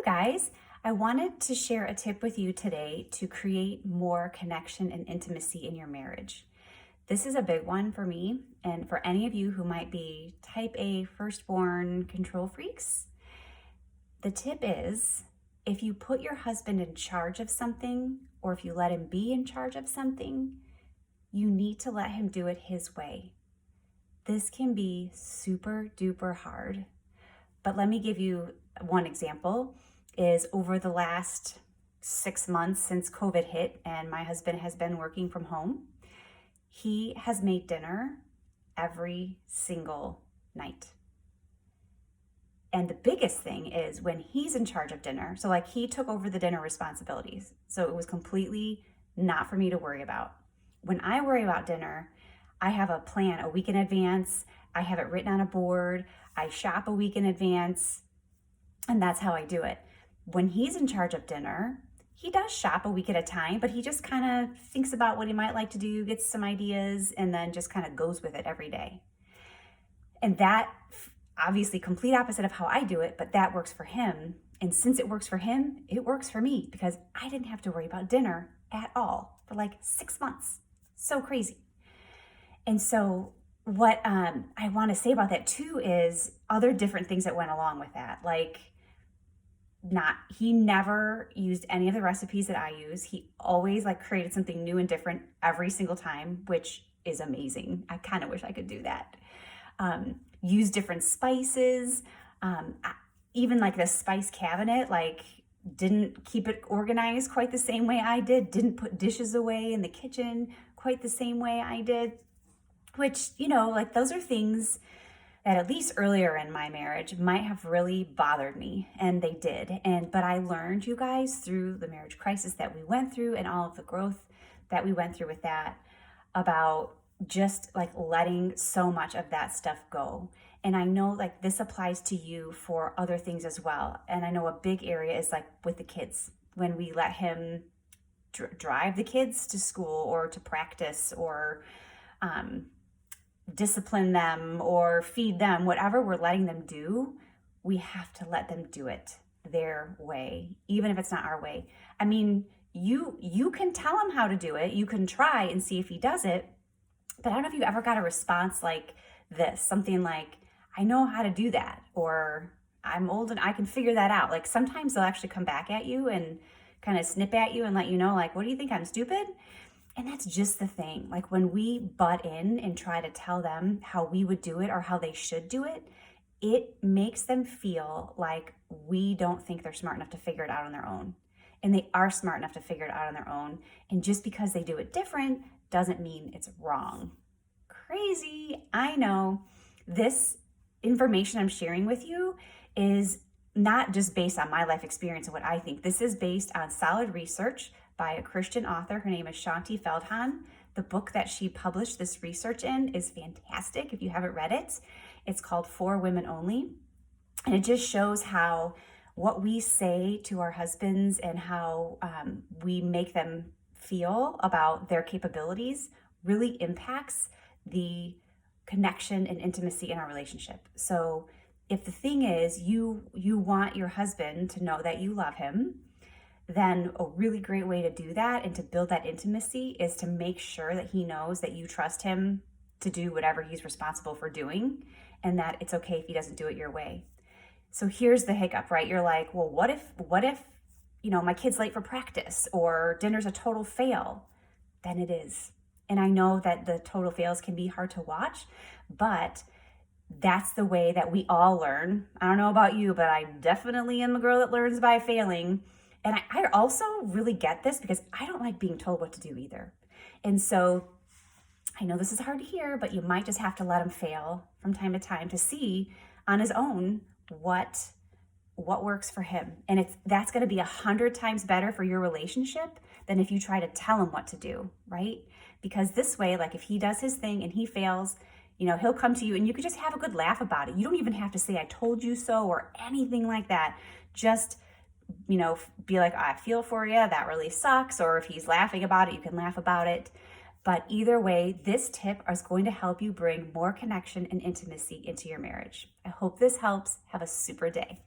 guys. I wanted to share a tip with you today to create more connection and intimacy in your marriage. This is a big one for me and for any of you who might be type A firstborn control freaks. The tip is if you put your husband in charge of something or if you let him be in charge of something, you need to let him do it his way. This can be super duper hard. But let me give you one example. Is over the last 6 months since COVID hit and my husband has been working from home, he has made dinner every single night. And the biggest thing is when he's in charge of dinner, so like he took over the dinner responsibilities. So it was completely not for me to worry about. When I worry about dinner, I have a plan a week in advance. I have it written on a board. I shop a week in advance, and that's how I do it. When he's in charge of dinner, he does shop a week at a time, but he just kind of thinks about what he might like to do, gets some ideas, and then just kind of goes with it every day. And that obviously complete opposite of how I do it, but that works for him. And since it works for him, it works for me because I didn't have to worry about dinner at all for like 6 months. So crazy. And so what I want to say about that too is other different things that went along with that. Like he never used any of the recipes that I use. He always created something new and different every single time, which is amazing. I kind of wish I could do that. Use different spices. Even the spice cabinet, didn't keep it organized quite the same way I did. Didn't put dishes away in the kitchen quite the same way I did. Which, those are things that at least earlier in my marriage might have really bothered me, and they did. But I learned, you guys, through the marriage crisis that we went through and all of the growth that we went through with that, about just letting so much of that stuff go. And I know this applies to you for other things as well. And I know a big area is with the kids, when we let him drive the kids to school or to practice or discipline them or feed them, whatever we're letting them do, we have to let them do it their way, even if it's not our way. I mean, you can tell him how to do it. You can try and see if he does it. But I don't know if you ever got a response like this, something like, I know how to do that, or I'm old and I can figure that out. Sometimes they'll actually come back at you and kind of snip at you and let you know, what do you think, I'm stupid? And that's just the thing. When we butt in and try to tell them how we would do it or how they should do it, it makes them feel like we don't think they're smart enough to figure it out on their own. And they are smart enough to figure it out on their own. And just because they do it different doesn't mean it's wrong. Crazy, I know. This information I'm sharing with you is not just based on my life experience and what I think. This is based on solid research by a Christian author. Her name is Shaunti Feldhahn. The book that she published this research in is fantastic. If you haven't read it, it's called For Women Only. And it just shows how what we say to our husbands and how we make them feel about their capabilities really impacts the connection and intimacy in our relationship. So if the thing is you want your husband to know that you love him, then a really great way to do that and to build that intimacy is to make sure that he knows that you trust him to do whatever he's responsible for doing, and that it's okay if he doesn't do it your way. So here's the hiccup, right? You're like, well, what if my kid's late for practice or dinner's a total fail? Then it is. And I know that the total fails can be hard to watch, but that's the way that we all learn. I don't know about you, but I definitely am a girl that learns by failing. And I also really get this because I don't like being told what to do either. And so I know this is hard to hear, but you might just have to let him fail from time to time to see on his own what works for him. And that's going to be 100 times better for your relationship than if you try to tell him what to do, right? Because this way, if he does his thing and he fails, he'll come to you and you could just have a good laugh about it. You don't even have to say, I told you so, or anything like that. Just be like, I feel for you, that really sucks. Or if he's laughing about it, you can laugh about it. But either way, this tip is going to help you bring more connection and intimacy into your marriage. I hope this helps. Have a super day.